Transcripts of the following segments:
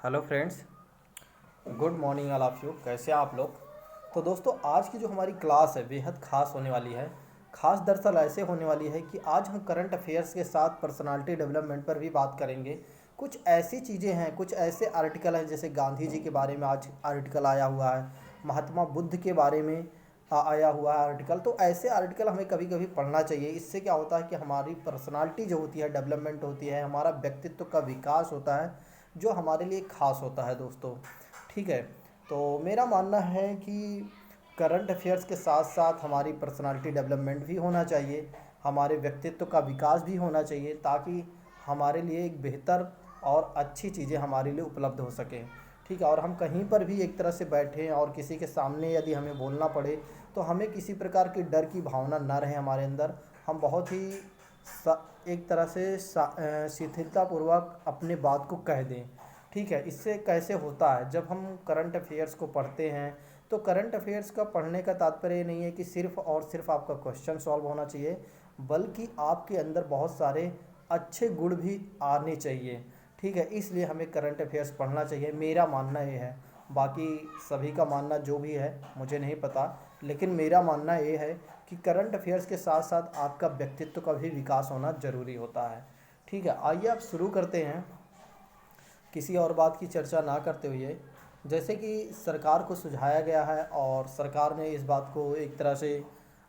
Hello friends, good morning all of you. कैसे हैं आप लोग? तो दोस्तों, आज की जो हमारी क्लास है बेहद ख़ास होने वाली है। ख़ास दरअसल ऐसे होने वाली है कि आज हम करंट अफेयर्स के साथ पर्सनालिटी डेवलपमेंट पर भी बात करेंगे। कुछ ऐसी चीज़ें हैं, कुछ ऐसे आर्टिकल हैं, जैसे गांधी जी के बारे में आज आर्टिकल आया हुआ है, महात्मा बुद्ध के बारे में आया हुआ है आर्टिकल। तो ऐसे आर्टिकल हमें कभी कभी पढ़ना चाहिए। इससे क्या होता है कि हमारी पर्सनालिटी जो होती है डेवलपमेंट होती है, हमारा व्यक्तित्व का विकास होता है, जो हमारे लिए खास होता है दोस्तों। ठीक है, तो मेरा मानना है कि करंट अफेयर्स के साथ साथ हमारी पर्सनालिटी डेवलपमेंट भी होना चाहिए, हमारे व्यक्तित्व का विकास भी होना चाहिए, ताकि हमारे लिए एक बेहतर और अच्छी चीज़ें हमारे लिए उपलब्ध हो सकें। ठीक है, और हम कहीं पर भी एक तरह से बैठें और किसी के सामने यदि हमें बोलना पड़े तो हमें किसी प्रकार की डर की भावना ना रहे हमारे अंदर। हम बहुत ही एक तरह से शिथिलतापूर्वक अपने बात को कह दें। ठीक है, इससे कैसे होता है, जब हम करंट अफेयर्स को पढ़ते हैं तो करंट अफेयर्स का पढ़ने का तात्पर्य ये नहीं है कि सिर्फ़ और सिर्फ आपका क्वेश्चन सॉल्व होना चाहिए, बल्कि आपके अंदर बहुत सारे अच्छे गुण भी आने चाहिए। ठीक है, इसलिए हमें करंट अफेयर्स पढ़ना चाहिए, मेरा मानना ये है। बाकी सभी का मानना जो भी है मुझे नहीं पता, लेकिन मेरा मानना ये है कि करंट अफेयर्स के साथ साथ आपका व्यक्तित्व का भी विकास होना ज़रूरी होता है। ठीक है, आइए आप शुरू करते हैं किसी और बात की चर्चा ना करते हुए। जैसे कि सरकार को सुझाया गया है और सरकार ने इस बात को एक तरह से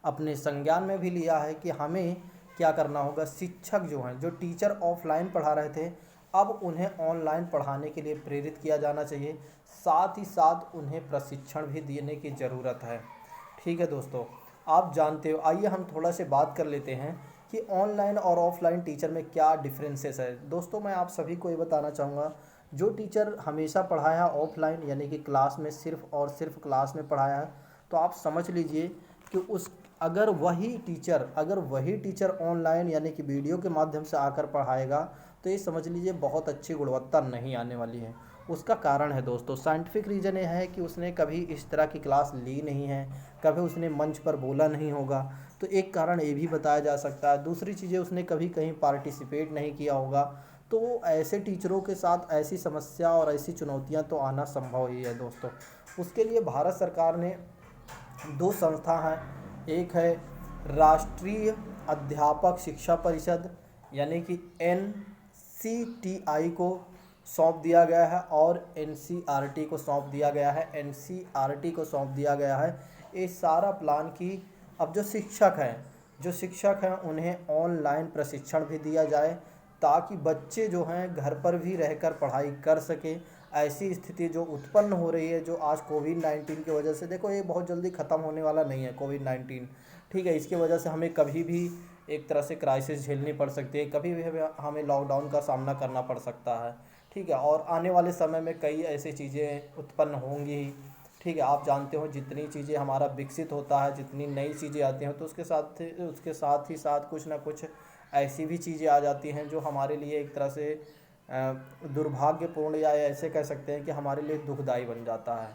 अपने संज्ञान में भी लिया है कि हमें क्या करना होगा। शिक्षक जो हैं, जो टीचर ऑफलाइन पढ़ा रहे थे, अब उन्हें ऑनलाइन पढ़ाने के लिए प्रेरित किया जाना चाहिए। साथ ही साथ उन्हें प्रशिक्षण भी देने की ज़रूरत है। ठीक है दोस्तों, आप जानते हो, आइए हम थोड़ा से बात कर लेते हैं कि ऑनलाइन और ऑफलाइन टीचर में क्या डिफरेंसेस है। दोस्तों, मैं आप सभी को ये बताना चाहूँगा, जो टीचर हमेशा पढ़ाया है ऑफलाइन, यानी कि क्लास में सिर्फ और सिर्फ क्लास में पढ़ाया है, तो आप समझ लीजिए कि उस अगर वही टीचर ऑनलाइन यानी कि वीडियो के माध्यम से आकर पढ़ाएगा, तो ये समझ लीजिए बहुत अच्छी गुणवत्ता नहीं आने वाली है। उसका कारण है दोस्तों, साइंटिफिक रीज़न ये है कि उसने कभी इस तरह की क्लास ली नहीं है, कभी उसने मंच पर बोला नहीं होगा, तो एक कारण ये भी बताया जा सकता है। दूसरी चीज़ें, उसने कभी कहीं पार्टिसिपेट नहीं किया होगा। तो ऐसे टीचरों के साथ ऐसी समस्या और ऐसी चुनौतियां तो आना संभव ही है दोस्तों। उसके लिए भारत सरकार ने दो संस्था हैं, एक है राष्ट्रीय अध्यापक शिक्षा परिषद यानी कि NCTI को सौंप दिया गया है, और NCERT को सौंप दिया गया है। NCERT को सौंप दिया गया है ये सारा प्लान की अब जो शिक्षक हैं उन्हें ऑनलाइन प्रशिक्षण भी दिया जाए, ताकि बच्चे जो हैं घर पर भी रहकर पढ़ाई कर सके। ऐसी स्थिति जो उत्पन्न हो रही है, जो आज कोविड-19 की वजह से, देखो ये बहुत जल्दी ख़त्म होने वाला नहीं है कोविड-19। ठीक है, इसकी वजह से हमें कभी भी एक तरह से क्राइसिस झेलनी पड़ सकती है, कभी भी हमें लॉकडाउन का सामना करना पड़ सकता है। ठीक है, और आने वाले समय में कई ऐसी चीज़ें उत्पन्न होंगी ही। ठीक है, आप जानते हो जितनी चीज़ें हमारा विकसित होता है, जितनी नई चीज़ें आती हैं, तो उसके साथ ही साथ कुछ ना कुछ ऐसी भी चीज़ें आ जाती हैं जो हमारे लिए एक तरह से दुर्भाग्यपूर्ण, या ऐसे कह सकते हैं कि हमारे लिए दुखदाई बन जाता है।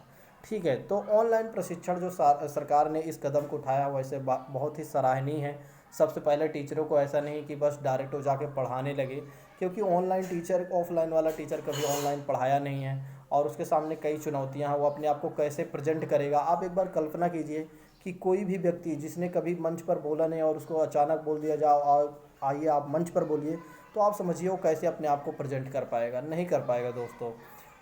ठीक है, तो ऑनलाइन प्रशिक्षण जो सरकार ने इस कदम को उठाया, वैसे बहुत ही सराहनीय है। सबसे पहले टीचरों को ऐसा नहीं कि बस डायरेक्ट हो जाके पढ़ाने लगे, क्योंकि ऑनलाइन टीचर ऑफलाइन वाला टीचर कभी ऑनलाइन पढ़ाया नहीं है, और उसके सामने कई चुनौतियां हैं। वो अपने आप को कैसे प्रेजेंट करेगा। आप एक बार कल्पना कीजिए कि कोई भी व्यक्ति जिसने कभी मंच पर बोला नहीं, और उसको अचानक बोल दिया जाओ और आइए आप मंच पर बोलिए, तो आप समझिए वो कैसे अपने आप को प्रेजेंट कर पाएगा, नहीं कर पाएगा दोस्तों।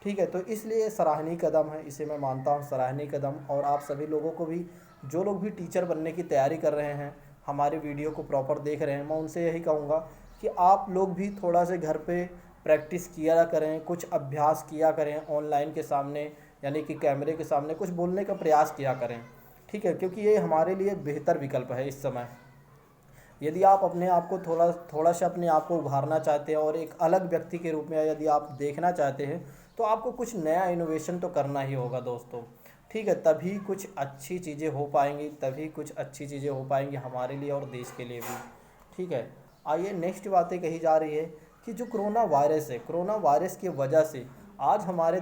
ठीक है, तो इसलिए सराहनीय कदम है, इसे मैं मानता हूँ सराहनीय कदम। और आप सभी लोगों को भी, जो लोग भी टीचर बनने की तैयारी कर रहे हैं, हमारे वीडियो को प्रॉपर देख रहे हैं, मैं उनसे यही कहूँगा कि आप लोग भी थोड़ा से घर पे प्रैक्टिस किया करें, कुछ अभ्यास किया करें ऑनलाइन के सामने, यानी कि कैमरे के सामने कुछ बोलने का प्रयास किया करें। ठीक है, क्योंकि ये हमारे लिए बेहतर विकल्प है इस समय। यदि आप अपने आप को थोड़ा थोड़ा सा अपने आप को उभारना चाहते हैं और एक अलग व्यक्ति के रूप में यदि आप देखना चाहते हैं, तो आपको कुछ नया इनोवेशन तो करना ही होगा दोस्तों। ठीक है, तभी कुछ अच्छी चीज़ें हो पाएंगी, हमारे लिए और देश के लिए भी। ठीक है, आइए नेक्स्ट बातें कही जा रही है कि जो कोरोना वायरस की वजह से आज हमारे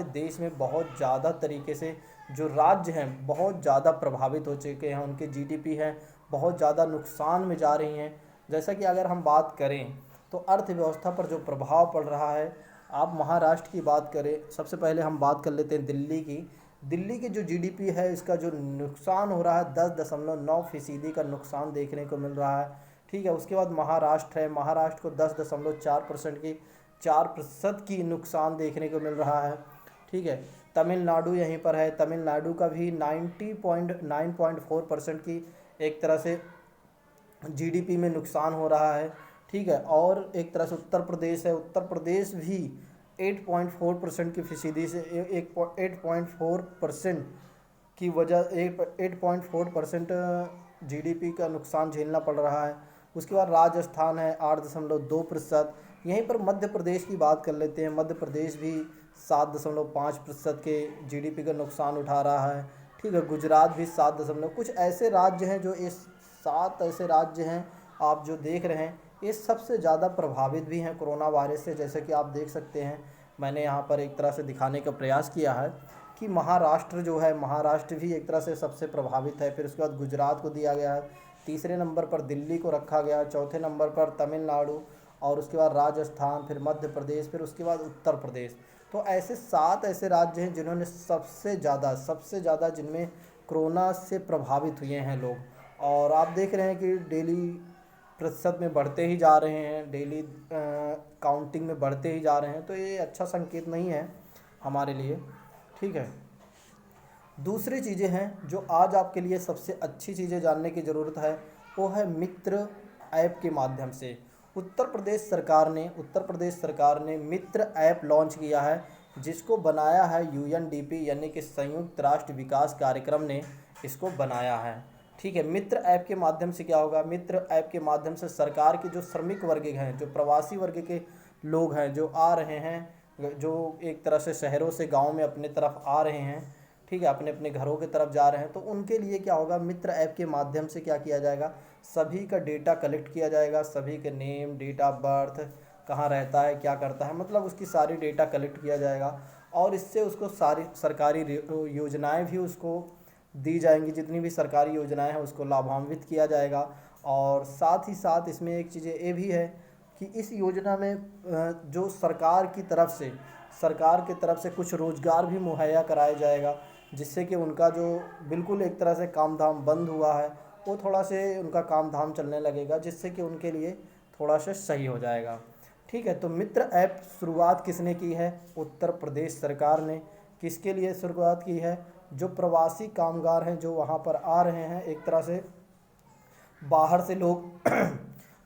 देश में बहुत ज़्यादा तरीके से जो राज्य हैं बहुत ज़्यादा प्रभावित हो चुके हैं, उनके जीडीपी हैं बहुत ज़्यादा नुकसान में जा रही हैं। जैसा कि अगर हम बात करें तो अर्थव्यवस्था पर जो प्रभाव पड़ रहा है, आप महाराष्ट्र की बात करें, सबसे पहले हम बात कर लेते हैं दिल्ली की। दिल्ली की जो जीडीपी है, इसका जो नुकसान हो रहा है 10.9% का नुकसान देखने को मिल रहा है। ठीक है, उसके बाद महाराष्ट्र है, महाराष्ट्र को 10.4% की 4% की नुकसान देखने को मिल रहा है। ठीक है, तमिलनाडु यहीं पर है, तमिलनाडु का भी 90.9.4% की एक तरह से जीडीपी में नुकसान हो रहा है। ठीक है, और एक तरह से उत्तर प्रदेश है, उत्तर प्रदेश भी 8.4% की फीसदी से 8.4% की वजह 8.4% जीडीपी का नुकसान झेलना पड़ रहा है। उसके बाद राजस्थान है 8.2%। यहीं पर मध्य प्रदेश की बात कर लेते हैं, मध्य प्रदेश भी 7.5% के जीडीपी का नुकसान उठा रहा है। ठीक है, गुजरात भी 7 कुछ ऐसे राज्य हैं जो इस 7 ऐसे राज्य हैं आप जो देख रहे हैं, ये सबसे ज़्यादा प्रभावित भी हैं कोरोना वायरस से। जैसे कि आप देख सकते हैं, मैंने यहाँ पर एक तरह से दिखाने का प्रयास किया है कि महाराष्ट्र जो है, महाराष्ट्र भी एक तरह से सबसे प्रभावित है। फिर उसके बाद गुजरात को दिया गया है, तीसरे नंबर पर दिल्ली को रखा गया, चौथे नंबर पर तमिलनाडु, और उसके बाद राजस्थान, फिर मध्य प्रदेश, फिर उसके बाद उत्तर प्रदेश। तो ऐसे 7 ऐसे राज्य हैं जिन्होंने सबसे ज़्यादा जिनमें कोरोना से प्रभावित हुए हैं लोग। और आप देख रहे हैं कि डेली प्रतिशत में बढ़ते ही जा रहे हैं, डेली काउंटिंग में बढ़ते ही जा रहे हैं, तो ये अच्छा संकेत नहीं है हमारे लिए। ठीक है, दूसरी चीज़ें हैं जो आज आपके लिए सबसे अच्छी चीज़ें जानने की ज़रूरत है, वो है मित्र ऐप के माध्यम से। उत्तर प्रदेश सरकार ने मित्र ऐप लॉन्च किया है, जिसको बनाया है यूएनडीपी यानी कि संयुक्त राष्ट्र विकास कार्यक्रम ने इसको बनाया है। ठीक है, मित्र ऐप के माध्यम से क्या होगा, मित्र ऐप के माध्यम से सरकार के जो श्रमिक वर्ग हैं, जो प्रवासी वर्ग के लोग हैं, जो आ रहे हैं, जो एक तरह से शहरों से गांव में अपने तरफ आ रहे हैं, ठीक है, अपने अपने घरों की तरफ जा रहे हैं, तो उनके लिए क्या होगा, मित्र ऐप के माध्यम से क्या किया जाएगा, सभी का डेटा कलेक्ट किया जाएगा, सभी के नेम, डेट ऑफ बर्थ, कहाँ रहता है, क्या करता है, मतलब उसकी सारी डेटा कलेक्ट किया जाएगा। और इससे उसको सारी सरकारी योजनाएं भी उसको दी जाएंगी, जितनी भी सरकारी योजनाएं हैं उसको लाभान्वित किया जाएगा। और साथ ही साथ इसमें एक चीज़ ये भी है कि इस योजना में जो सरकार की तरफ से कुछ रोज़गार भी मुहैया कराया जाएगा, जिससे कि उनका जो बिल्कुल एक तरह से काम धाम बंद हुआ है, वो थोड़ा से उनका काम धाम चलने लगेगा, जिससे कि उनके लिए थोड़ा सा सही हो जाएगा। ठीक है, तो मित्र ऐप शुरुआत किसने की है, उत्तर प्रदेश सरकार ने। किसके लिए शुरुआत की है, जो प्रवासी कामगार हैं जो वहाँ पर आ रहे हैं, एक तरह से बाहर से लोग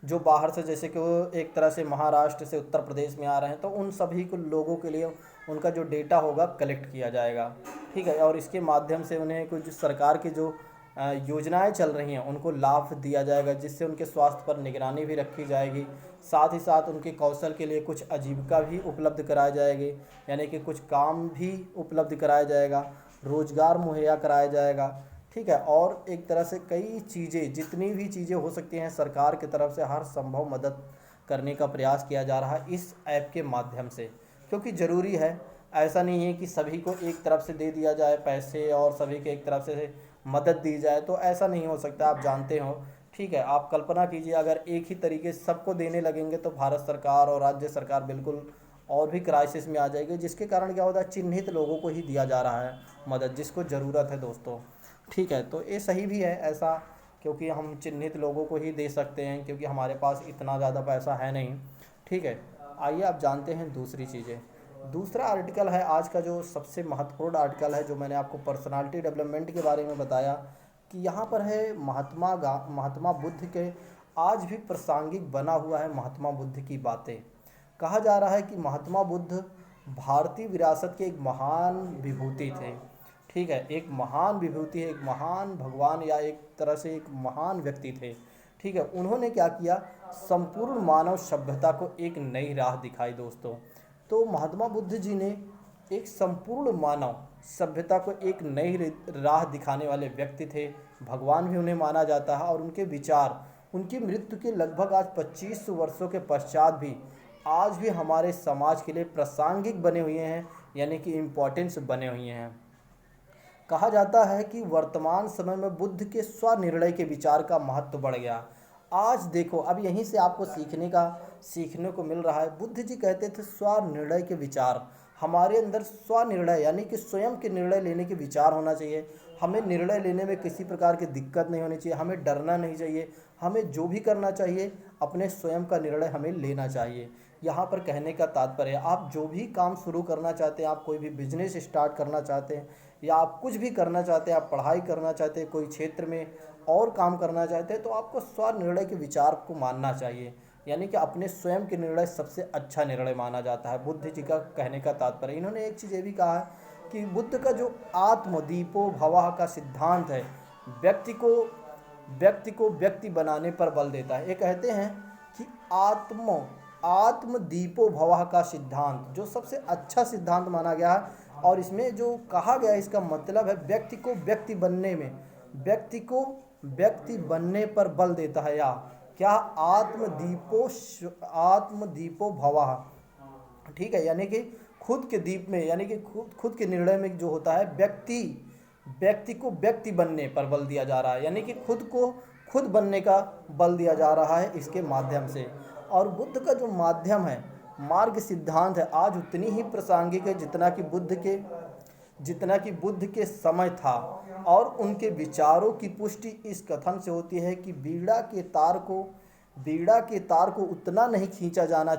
जो बाहर से, जैसे कि वो एक तरह से महाराष्ट्र से उत्तर प्रदेश में आ रहे हैं, तो उन सभी को लोगों के लिए उनका जो डेटा होगा कलेक्ट किया जाएगा। ठीक है, और इसके माध्यम से उन्हें कुछ सरकार की जो योजनाएं चल रही हैं उनको लाभ दिया जाएगा, जिससे उनके स्वास्थ्य पर निगरानी भी रखी जाएगी। साथ ही साथ उनके कौशल के लिए कुछ आजीविका भी उपलब्ध कराई जाएगी, यानी कि कुछ काम भी उपलब्ध कराया जाएगा, रोज़गार मुहैया कराया जाएगा। ठीक है, और एक तरह से कई चीज़ें, जितनी भी चीज़ें हो सकती हैं, सरकार की तरफ से हर संभव मदद करने का प्रयास किया जा रहा है इस ऐप के माध्यम से। क्योंकि ज़रूरी है, ऐसा नहीं है कि सभी को एक तरफ से दे दिया जाए पैसे और सभी के एक तरफ से मदद दी जाए, तो ऐसा नहीं हो सकता, आप जानते हो। ठीक है, आप कल्पना कीजिए, अगर एक ही तरीके से सबको देने लगेंगे तो भारत सरकार और राज्य सरकार बिल्कुल और भी क्राइसिस में आ जाएगी, जिसके कारण क्या होता है, चिन्हित लोगों को ही दिया जा रहा है मदद, जिसको ज़रूरत है दोस्तों। ठीक है, तो ये सही भी है ऐसा, क्योंकि हम चिन्हित लोगों को ही दे सकते हैं, क्योंकि हमारे पास इतना ज़्यादा पैसा है नहीं। ठीक है, आइए आप जानते हैं दूसरी चीज़ें। दूसरा आर्टिकल है आज का जो सबसे महत्वपूर्ण आर्टिकल है, जो मैंने आपको पर्सनालिटी डेवलपमेंट के बारे में बताया, कि यहाँ पर है महात्मा बुद्ध के आज भी प्रासंगिक बना हुआ है महात्मा बुद्ध की बातें। कहा जा रहा है कि महात्मा बुद्ध भारतीय विरासत के एक महान विभूति थे। ठीक है, एक महान विभूति है, एक महान भगवान, या एक तरह से एक महान व्यक्ति थे। ठीक है, उन्होंने क्या किया, संपूर्ण मानव सभ्यता को एक नई राह दिखाई दोस्तों। तो महात्मा बुद्ध जी ने एक संपूर्ण मानव सभ्यता को एक नई राह दिखाने वाले व्यक्ति थे, भगवान भी उन्हें माना जाता है। और उनके विचार, उनकी मृत्यु के लगभग आज 25 वर्षों के पश्चात भी आज भी हमारे समाज के लिए प्रासंगिक बने हुए हैं, यानी कि इम्पोर्टेंस बने हुए हैं। कहा जाता है कि वर्तमान समय में बुद्ध के स्वनिर्णय के विचार का महत्व बढ़ गया। आज देखो, अब यहीं से आपको सीखने को मिल रहा है। बुद्ध जी कहते थे स्वनिर्णय के विचार। हमारे अंदर स्वनिर्णय यानी कि स्वयं के निर्णय लेने के विचार होना चाहिए। हमें निर्णय लेने में किसी प्रकार की दिक्कत नहीं होनी चाहिए, हमें डरना नहीं चाहिए। हमें जो भी करना चाहिए अपने स्वयं का निर्णय हमें लेना चाहिए। यहाँ पर कहने का तात्पर्य है, आप जो भी काम शुरू करना चाहते हैं, आप कोई भी बिजनेस स्टार्ट करना चाहते हैं, या आप कुछ भी करना चाहते हैं, आप पढ़ाई करना चाहते हैं, कोई क्षेत्र में और काम करना चाहते हैं, तो आपको स्वनिर्णय के विचार को मानना चाहिए। यानी कि अपने स्वयं के निर्णय सबसे अच्छा निर्णय माना जाता है। बुद्ध जी का कहने का तात्पर्य, इन्होंने एक चीज़ ये भी कहा है कि बुद्ध का जो आत्मदीपो भवः का सिद्धांत है, व्यक्ति को व्यक्ति बनाने पर बल देता है। ये कहते हैं कि आत्मदीपो भवः का सिद्धांत जो सबसे अच्छा सिद्धांत माना गया है, और इसमें जो कहा गया है इसका मतलब है व्यक्ति को व्यक्ति बनने पर बल देता है। या क्या, आत्मदीपो भवः, ठीक है, यानी कि खुद के दीप में, यानी कि खुद के निर्णय में जो होता है, व्यक्ति को व्यक्ति बनने पर बल दिया जा रहा है, यानी कि खुद को खुद बनने का बल दिया जा रहा है इसके माध्यम से। और बुद्ध का जो माध्यम है, मार्ग सिद्धांत है, आज उतनी ही प्रासंगिक है जितना कि बुद्ध के समय था। और उनके विचारों की पुष्टि इस कथन से होती है कि बीड़ा के तार को उतना नहीं खींचा जाना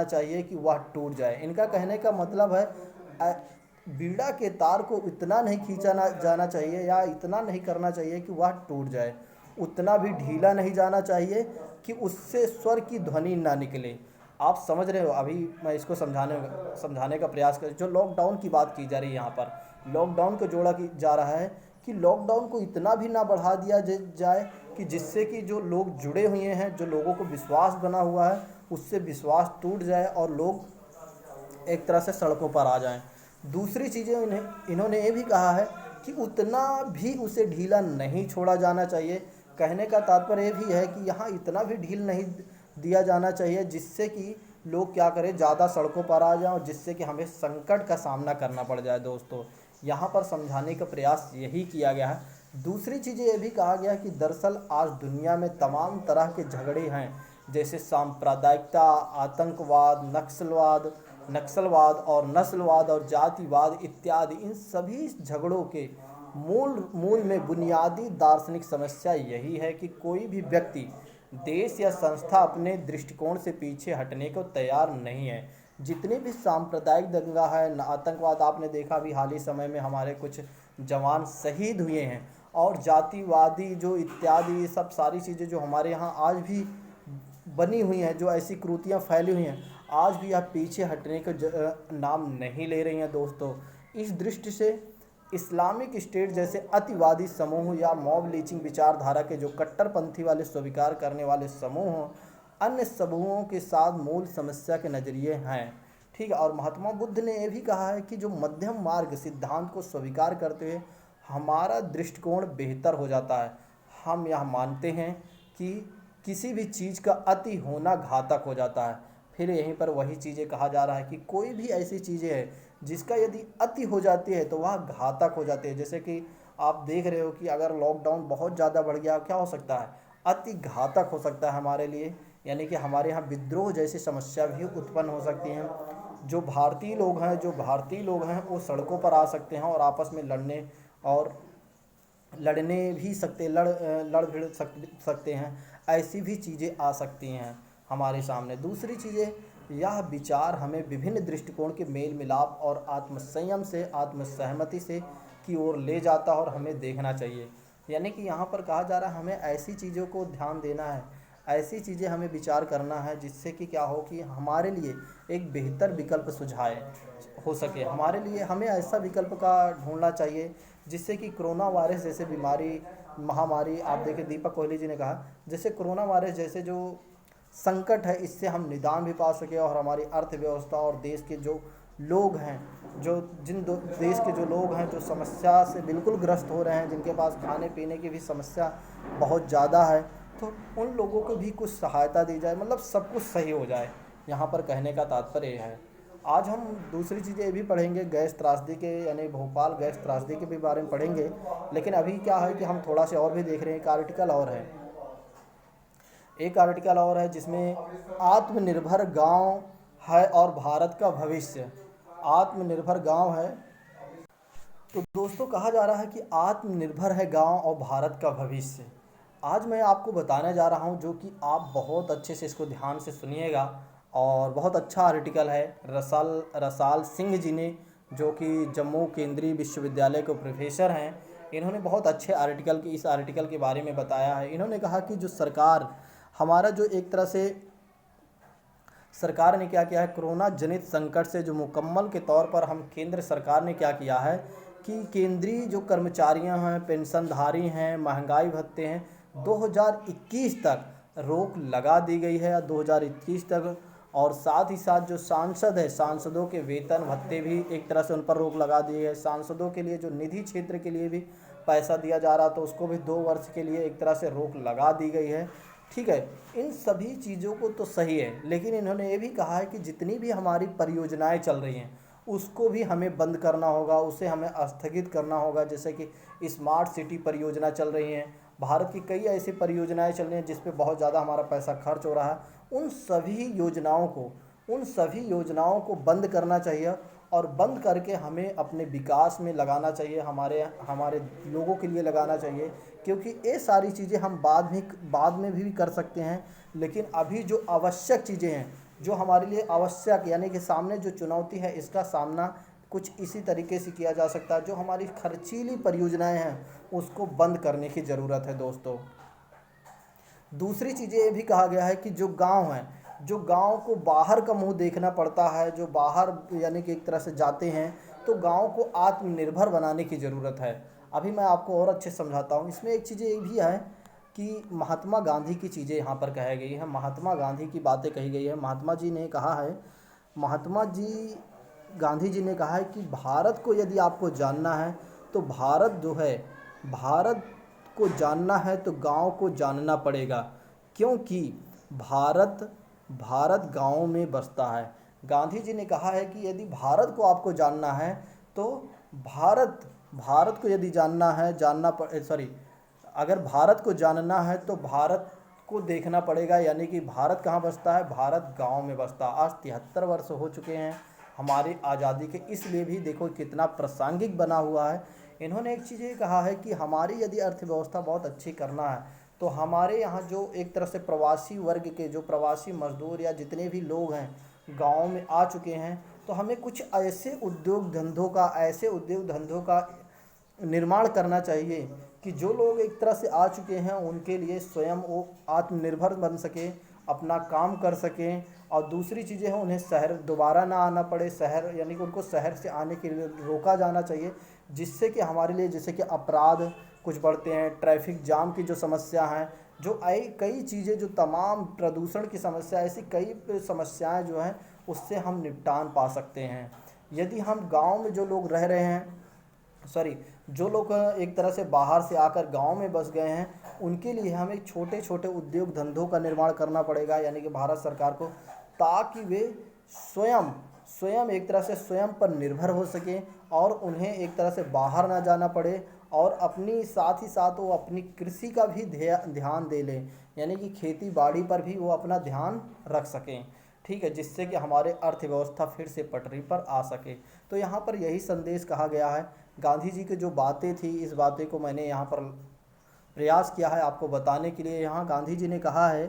चाहिए कि वह टूट जाए। इनका कहने का मतलब है, बीड़ा के तार को इतना नहीं खींचा जाना चाहिए, या इतना नहीं करना चाहिए कि वह टूट जाए, उतना भी ढीला नहीं जाना चाहिए कि उससे स्वर की ध्वनि ना निकले। आप समझ रहे हो, अभी मैं इसको समझाने का प्रयास कर, जो लॉकडाउन की बात की जा रही है, यहाँ पर लॉकडाउन को जोड़ा जा रहा है कि लॉकडाउन को इतना भी ना बढ़ा दिया जाए कि जिससे कि जो लोग जुड़े हुए हैं, जो लोगों को विश्वास बना हुआ है, उससे विश्वास टूट जाए और लोग एक तरह से सड़कों पर आ जाएं। दूसरी चीज़ें इन्होंने ये भी कहा है कि उतना भी उसे ढीला नहीं छोड़ा जाना चाहिए। कहने का तात्पर्य ये भी है कि यहाँ इतना भी ढील नहीं दिया जाना चाहिए जिससे कि लोग क्या करें, ज़्यादा सड़कों पर आ जाएं, और जिससे कि हमें संकट का सामना करना पड़ जाए। दोस्तों, यहाँ पर समझाने का प्रयास यही किया गया है। दूसरी चीज़ें ये भी कहा गया कि दरअसल आज दुनिया में तमाम तरह के झगड़े हैं, जैसे सांप्रदायिकता, आतंकवाद, नक्सलवाद और नस्लवाद और जातिवाद इत्यादि। इन सभी झगड़ों के मूल में बुनियादी दार्शनिक समस्या यही है कि कोई भी व्यक्ति, देश या संस्था अपने दृष्टिकोण से पीछे हटने को तैयार नहीं है। जितने भी सांप्रदायिक दंगा है, आतंकवाद, आपने देखा भी हाल ही समय में हमारे कुछ जवान शहीद हुए हैं, और जातिवादी जो इत्यादि सब सारी चीज़ें जो हमारे यहाँ आज भी बनी हुई हैं, जो ऐसी कृतियाँ फैली हुई हैं, आज भी आप पीछे हटने का नाम नहीं ले रही हैं। दोस्तों, इस दृष्टि से इस्लामिक स्टेट जैसे अतिवादी समूह या मॉब लीचिंग विचारधारा के जो कट्टरपंथी वाले स्वीकार करने वाले समूह अन्य समूहों के साथ मूल समस्या के नज़रिए हैं। ठीक है, और महात्मा बुद्ध ने यह भी कहा है कि जो मध्यम मार्ग सिद्धांत को स्वीकार करते हुए हमारा दृष्टिकोण बेहतर हो जाता है। हम यह मानते हैं कि किसी भी चीज़ का अति होना घातक हो जाता है। फिर यहीं पर वही चीज़ें कहा जा रहा है कि कोई भी ऐसी चीज़ें हैं जिसका यदि अति हो जाती है तो वह घातक हो जाती है। जैसे कि आप देख रहे हो कि अगर लॉकडाउन बहुत ज़्यादा बढ़ गया, क्या हो सकता है, अति घातक हो सकता है हमारे लिए, यानी कि हमारे यहाँ विद्रोह जैसी समस्या भी उत्पन्न हो सकती हैं। जो भारतीय लोग हैं वो सड़कों पर आ सकते हैं और आपस में लड़ने भी लड़ भिड़ सकते हैं। ऐसी भी चीज़ें आ सकती हैं हमारे सामने। दूसरी चीज़ें, यह विचार हमें विभिन्न दृष्टिकोण के मेल मिलाप और आत्मसहमति से की ओर ले जाता है और हमें देखना चाहिए। यानी कि यहाँ पर कहा जा रहा है हमें ऐसी चीज़ों को ध्यान देना है, ऐसी चीज़ें हमें विचार करना है जिससे कि क्या हो कि हमारे लिए एक बेहतर विकल्प सुझाए हो सके। हमारे लिए हमें ऐसा विकल्प का ढूंढना चाहिए जिससे कि कोरोना वायरस जैसे महामारी, आप देखिए दीपक कोहली जी ने कहा, जैसे कोरोना वायरस जैसे जो संकट है, इससे हम निदान भी पा सके और हमारी अर्थव्यवस्था और देश के जो लोग हैं, देश के जो लोग हैं जो समस्या से बिल्कुल ग्रस्त हो रहे हैं, जिनके पास खाने पीने की भी समस्या बहुत ज़्यादा है, तो उन लोगों को भी कुछ सहायता दी जाए, मतलब सब कुछ सही हो जाए। यहाँ पर कहने का तात्पर्य है। आज हम दूसरी चीज़ें ये भी पढ़ेंगे गैस त्रासदी के, यानी भोपाल गैस त्रासदी के भी बारे में पढ़ेंगे। लेकिन अभी क्या है कि हम थोड़ा से और भी देख रहे हैं, एक आर्टिकल और है, एक आर्टिकल और है जिसमें आत्मनिर्भर गांव है और भारत का भविष्य, आत्मनिर्भर गांव है। तो दोस्तों कहा जा रहा है कि आत्मनिर्भर है गांव और भारत का भविष्य। आज मैं आपको बताने जा रहा हूं, जो कि आप बहुत अच्छे से इसको ध्यान से सुनिएगा। और बहुत अच्छा आर्टिकल है, रसाल रसाल सिंह जी ने, जो कि जम्मू केंद्रीय विश्वविद्यालय के प्रोफेसर हैं, इन्होंने बहुत अच्छे इस आर्टिकल के बारे में बताया है। इन्होंने कहा कि जो सरकार हमारा जो एक तरह से सरकार ने क्या किया है, कोरोना जनित संकट से जो मुकम्मल के तौर पर हम केंद्र सरकार ने क्या किया है कि केंद्रीय जो कर्मचारियां हैं, पेंशनधारी हैं, महंगाई भत्ते हैं, 2021 तक रोक लगा दी गई है, 2021 तक। और साथ ही साथ जो सांसद है, सांसदों के वेतन भत्ते भी एक तरह से उन पर रोक लगा दी है। सांसदों के लिए जो निधि क्षेत्र के लिए भी पैसा दिया जा रहा, तो उसको भी 2 वर्ष के लिए एक तरह से रोक लगा दी गई है। ठीक है, इन सभी चीज़ों को तो सही है, लेकिन इन्होंने ये भी कहा है कि जितनी भी हमारी परियोजनाएं चल रही हैं उसको भी हमें बंद करना होगा, उसे हमें स्थगित करना होगा। जैसे कि स्मार्ट सिटी परियोजना चल रही हैं, भारत की कई ऐसी परियोजनाएं चल रही हैं जिस पे बहुत ज़्यादा हमारा पैसा खर्च हो रहा है। उन सभी योजनाओं को बंद करना चाहिए, और बंद करके हमें अपने विकास में लगाना चाहिए, हमारे हमारे लोगों के लिए लगाना चाहिए। क्योंकि ये सारी चीज़ें हम बाद में भी कर सकते हैं, लेकिन अभी जो आवश्यक चीज़ें हैं, जो हमारे लिए आवश्यक, यानी कि सामने जो चुनौती है, इसका सामना कुछ इसी तरीके से किया जा सकता है। जो हमारी खर्चीली परियोजनाएं हैं उसको बंद करने की ज़रूरत है दोस्तों। दूसरी चीज़ें ये भी कहा गया है कि जो गांव हैं, जो गांव को बाहर का मुंह देखना पड़ता है, जो बाहर यानी कि एक तरह से जाते हैं, तो गांव को आत्मनिर्भर बनाने की ज़रूरत है। अभी मैं आपको और अच्छे से समझाता हूँ। इसमें एक चीज़ ये भी है कि महात्मा गांधी की चीज़ें यहाँ पर कही गई हैं, महात्मा गांधी की बातें कही गई है। महात्मा जी गांधी जी ने कहा है कि भारत को यदि आपको जानना है तो भारत को जानना है तो गांव को जानना पड़ेगा, क्योंकि भारत भारत गांव में बसता है। गांधी जी ने कहा है कि यदि भारत को आपको जानना है तो भारत को यदि जानना है अगर भारत को जानना है तो भारत को देखना पड़ेगा, यानी कि भारत कहाँ बसता है, भारत गांव में बसता है। आज 73 वर्ष हो चुके हैं हमारी आज़ादी के, इसलिए भी देखो कितना प्रासंगिक बना हुआ है। इन्होंने एक चीज़ ये कहा है कि हमारी यदि अर्थव्यवस्था बहुत अच्छी करना है तो हमारे यहाँ जो एक तरह से प्रवासी वर्ग के, जो प्रवासी मजदूर या जितने भी लोग हैं गांव में आ चुके हैं, तो हमें कुछ ऐसे उद्योग धंधों का निर्माण करना चाहिए कि जो लोग एक तरह से आ चुके हैं उनके लिए स्वयं वो आत्मनिर्भर बन सके, अपना काम कर सकें। और दूसरी चीज़ें हैं, उन्हें शहर दोबारा ना आना पड़े, शहर यानी कि उनको शहर से आने के लिए रोका जाना चाहिए, जिससे कि हमारे लिए जैसे कि अपराध कुछ बढ़ते हैं, ट्रैफिक जाम की जो समस्या हैं, जो कई चीज़ें, जो तमाम प्रदूषण की समस्या, ऐसी कई समस्याएं जो हैं उससे हम निपटान पा सकते हैं। यदि हम गांव में जो लोग रह रहे हैं, जो लोग एक तरह से बाहर से आकर गांव में बस गए हैं, उनके लिए हमें छोटे छोटे उद्योग धंधों का निर्माण करना पड़ेगा, यानी कि भारत सरकार को, ताकि वे स्वयं स्वयं एक तरह से स्वयं पर निर्भर हो सकें और उन्हें एक तरह से बाहर ना जाना पड़े, और अपनी साथ ही साथ वो अपनी कृषि का भी ध्यान दे लें, यानी कि खेती बाड़ी पर भी वो अपना ध्यान रख सकें। ठीक है, जिससे कि हमारे अर्थव्यवस्था फिर से पटरी पर आ सके। तो यहाँ पर यही संदेश कहा गया है। गांधी जी की जो बातें थी, इस बातें को मैंने यहाँ पर प्रयास किया है आपको बताने के लिए। यहाँ गांधी जी ने कहा है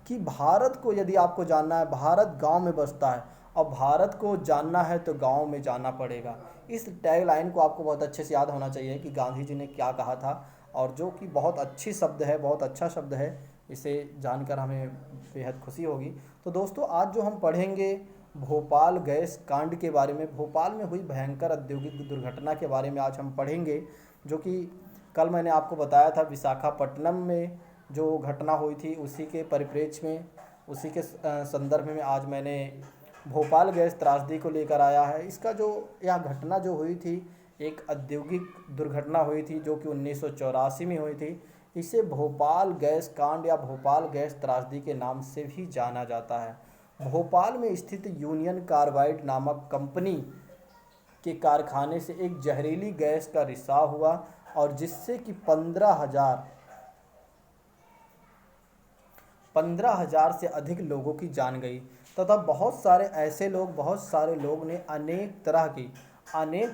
कि भारत को यदि आपको जानना है, भारत गांव में बसता है और भारत को जानना है तो गांव में जाना पड़ेगा। इस टैग लाइन को आपको बहुत अच्छे से याद होना चाहिए कि गांधी जी ने क्या कहा था, और जो कि बहुत अच्छी शब्द है, बहुत अच्छा शब्द है। इसे जानकर हमें बेहद खुशी होगी। तो दोस्तों आज जो हम पढ़ेंगे भोपाल गैस कांड के बारे में, भोपाल में हुई भयंकर औद्योगिक दुर्घटना के बारे में आज हम पढ़ेंगे, जो कि कल मैंने आपको बताया था विशाखापट्टनम में जो घटना हुई थी, उसी के परिप्रेक्ष्य में, उसी के संदर्भ में आज मैंने भोपाल गैस त्रासदी को लेकर आया है। यह घटना जो हुई थी, एक औद्योगिक दुर्घटना हुई थी जो कि 1984 में हुई थी। इसे भोपाल गैस कांड या भोपाल गैस त्रासदी के नाम से भी जाना जाता है। भोपाल में स्थित यूनियन कार्बाइड नामक कंपनी के कारखाने से एक जहरीली गैस का रिसाव हुआ और जिससे कि 15,000 से अधिक लोगों की जान गई तथा बहुत सारे लोग ने अनेक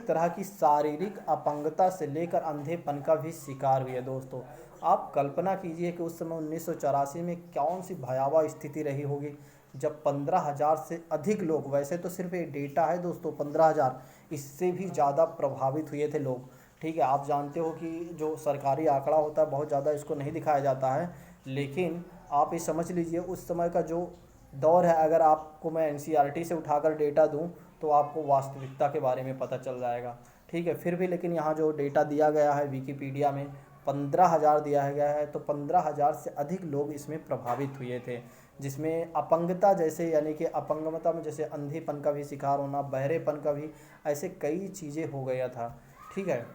तरह की शारीरिक अपंगता से लेकर अंधेपन का भी शिकार हुए। दोस्तों, आप कल्पना कीजिए कि उस समय 1984 में कौन सी भयावह स्थिति रही होगी जब 15,000 से अधिक लोग, वैसे तो सिर्फ एक डेटा है दोस्तों 15,000, इससे भी ज़्यादा प्रभावित हुए थे लोग। ठीक है, आप जानते हो कि जो सरकारी आंकड़ा होता है बहुत ज़्यादा इसको नहीं दिखाया जाता है, लेकिन आप ये समझ लीजिए उस समय का जो दौर है, अगर आपको मैं एनसीईआरटी से उठाकर डेटा दूं तो आपको वास्तविकता के बारे में पता चल जाएगा। ठीक है, फिर भी लेकिन यहाँ जो डेटा दिया गया है विकिपीडिया में 15,000 दिया गया है, तो 15,000 से अधिक लोग इसमें प्रभावित हुए थे, जिसमें अपंगता जैसे यानी कि अपंगता में जैसे अंधेपन का भी शिकार होना, बहरेपन का भी, ऐसे कई चीज़ें हो गया था। ठीक है,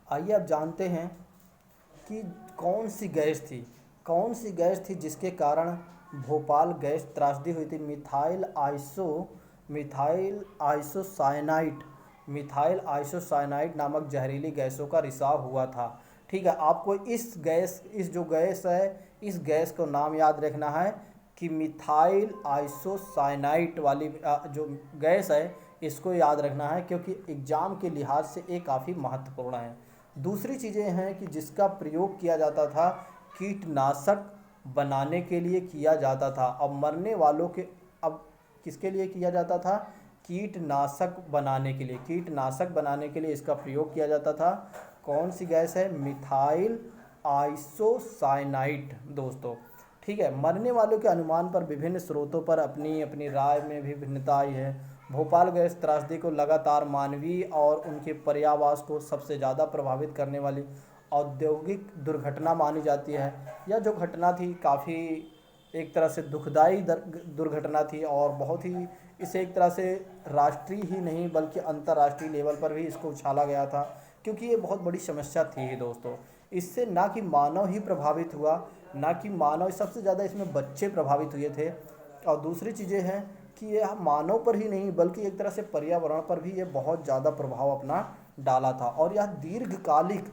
आइए अब जानते हैं कि कौन सी गैस थी जिसके कारण भोपाल गैस त्रासदी हुई थी। मिथाइल आइसोसाइनाइड नामक जहरीली गैसों का रिसाव हुआ था। ठीक है, आपको इस गैस को नाम याद रखना है कि मिथाइल आइसोसाइनाइड वाली जो गैस है इसको याद रखना है, क्योंकि एग्ज़ाम के लिहाज से ये काफ़ी महत्वपूर्ण है। दूसरी चीज़ें हैं कि जिसका प्रयोग किया जाता था कीटनाशक बनाने के लिए किया जाता था। अब किसके लिए किया जाता था? कीटनाशक बनाने के लिए इसका प्रयोग किया जाता था। कौन सी गैस है? मिथाइल आइसोसाइनाइड दोस्तों। ठीक है, मरने वालों के अनुमान पर विभिन्न स्रोतों पर अपनी अपनी राय में भी भिन्नता आई है। भोपाल गैस त्रासदी को लगातार मानवीय और उनके पर्यावरण को सबसे ज़्यादा प्रभावित करने वाली औद्योगिक दुर्घटना मानी जाती है। यह जो घटना थी काफ़ी एक तरह से दुखदाई दुर्घटना थी और बहुत ही इसे एक तरह से राष्ट्रीय ही नहीं बल्कि अंतर्राष्ट्रीय लेवल पर भी इसको उछाला गया था, क्योंकि ये बहुत बड़ी समस्या थी ही दोस्तों। इससे ना कि मानव ही प्रभावित हुआ, सबसे ज़्यादा इसमें बच्चे प्रभावित हुए थे। और दूसरी चीज़ें हैं कि यह मानव पर ही नहीं बल्कि एक तरह से पर्यावरण पर भी ये बहुत ज़्यादा प्रभाव अपना डाला था। और यह दीर्घकालिक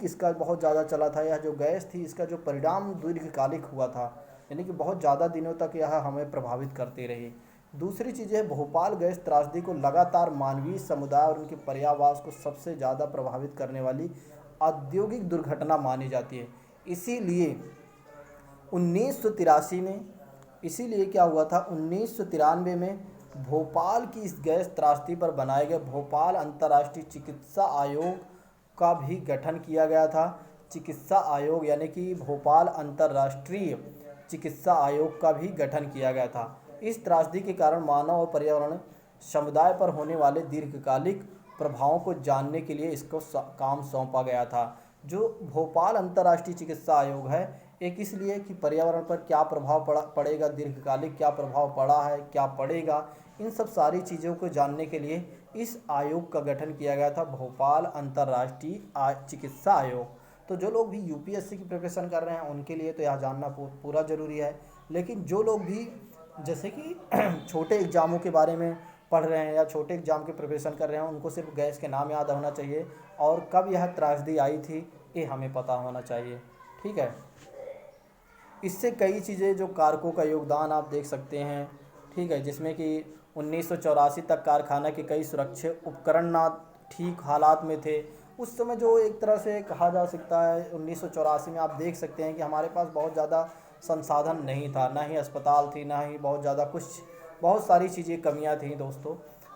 इसका बहुत ज़्यादा चला था। यह जो गैस थी इसका जो परिणाम दीर्घकालिक हुआ था, यानी कि बहुत ज़्यादा दिनों तक यह हमें प्रभावित करती रही। दूसरी चीज़ है, भोपाल गैस त्रासदी को लगातार मानवीय समुदाय और उनके पर्यावरण को सबसे ज़्यादा प्रभावित करने वाली औद्योगिक दुर्घटना मानी जाती है। इसीलिए 1983 में क्या हुआ था, 1993 में भोपाल की इस गैस त्रासदी पर बनाए गए भोपाल अंतर्राष्ट्रीय चिकित्सा आयोग का भी गठन किया गया था। चिकित्सा आयोग यानी कि भोपाल अंतर्राष्ट्रीय चिकित्सा आयोग का भी गठन किया गया था। इस त्रासदी के कारण मानव और पर्यावरण समुदाय पर होने वाले दीर्घकालिक प्रभावों को जानने के लिए इसको काम सौंपा गया था। जो भोपाल अंतर्राष्ट्रीय चिकित्सा आयोग है, एक इसलिए कि पर्यावरण पर क्या प्रभाव पड़ेगा, दीर्घकालिक क्या प्रभाव पड़ा है, क्या पड़ेगा, इन सब सारी चीज़ों को जानने के लिए इस आयोग का गठन किया गया था, भोपाल अंतर्राष्ट्रीय चिकित्सा आयोग। तो जो लोग भी यूपीएससी की प्रिपरेशन कर रहे हैं उनके लिए तो यह जानना पूरा ज़रूरी है। लेकिन जो लोग भी जैसे कि छोटे एग्ज़ामों के बारे में पढ़ रहे हैं या छोटे एग्ज़ाम की प्रिपरेशन कर रहे हैं, उनको सिर्फ गैस के नाम याद होना चाहिए और कब यह त्रासदी आई थी ये हमें पता होना चाहिए। ठीक है, इससे कई चीज़ें जो कारकों का योगदान आप देख सकते हैं। ठीक है, जिसमें कि 1984 तक कारखाना के कई सुरक्षा उपकरण ना ठीक हालात में थे। उस समय जो एक तरह से कहा जा सकता है 1984 में आप देख सकते हैं कि हमारे पास बहुत ज़्यादा संसाधन नहीं था, ना ही अस्पताल थी, ना ही बहुत सारी चीज़ें कमियां थी दोस्तों।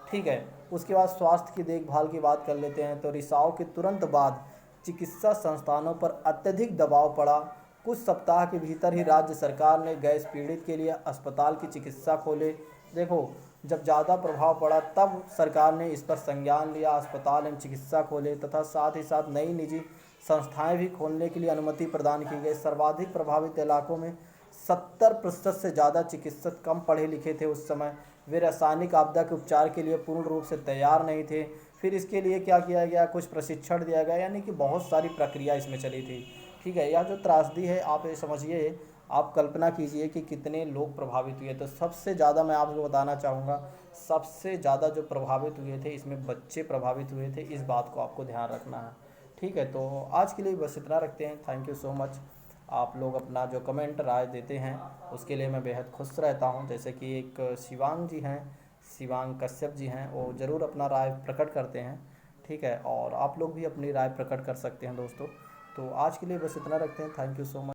ठीक है, उसके बाद स्वास्थ्य की देखभाल की बात कर लेते हैं। तो रिसाव के तुरंत बाद चिकित्सा संस्थानों पर अत्यधिक दबाव पड़ा। कुछ सप्ताह के भीतर ही राज्य सरकार ने गैस पीड़ित के लिए अस्पताल की चिकित्सा खोले। देखो, जब ज़्यादा प्रभाव पड़ा तब सरकार ने इस पर संज्ञान लिया, अस्पताल एवं चिकित्सा खोले तथा साथ ही साथ नई निजी संस्थाएं भी खोलने के लिए अनुमति प्रदान की गई। सर्वाधिक प्रभावित इलाकों में 70% से ज़्यादा चिकित्सक कम पढ़े लिखे थे उस समय। वे रासायनिक आपदा के उपचार के लिए पूर्ण रूप से तैयार नहीं थे। फिर इसके लिए क्या किया गया, कुछ प्रशिक्षण दिया गया, यानी कि बहुत सारी प्रक्रिया इसमें चली थी। ठीक है, यह जो त्रासदी है आप ये समझिए आप कल्पना कीजिए कि कितने लोग प्रभावित हुए। तो सबसे ज़्यादा मैं आपको बताना चाहूँगा, सबसे ज़्यादा जो प्रभावित हुए थे इसमें बच्चे प्रभावित हुए थे। इस बात को आपको ध्यान रखना है। ठीक है, तो आज के लिए बस इतना रखते हैं। Thank you so much. आप लोग अपना जो कमेंट राय देते हैं उसके लिए मैं बेहद खुश रहता हूं। जैसे कि एक शिवांग जी हैं, शिवांग कश्यप जी हैं, वो ज़रूर अपना राय प्रकट करते हैं। ठीक है, और आप लोग भी अपनी राय प्रकट कर सकते हैं दोस्तों। तो आज के लिए बस इतना रखते हैं। Thank you so much.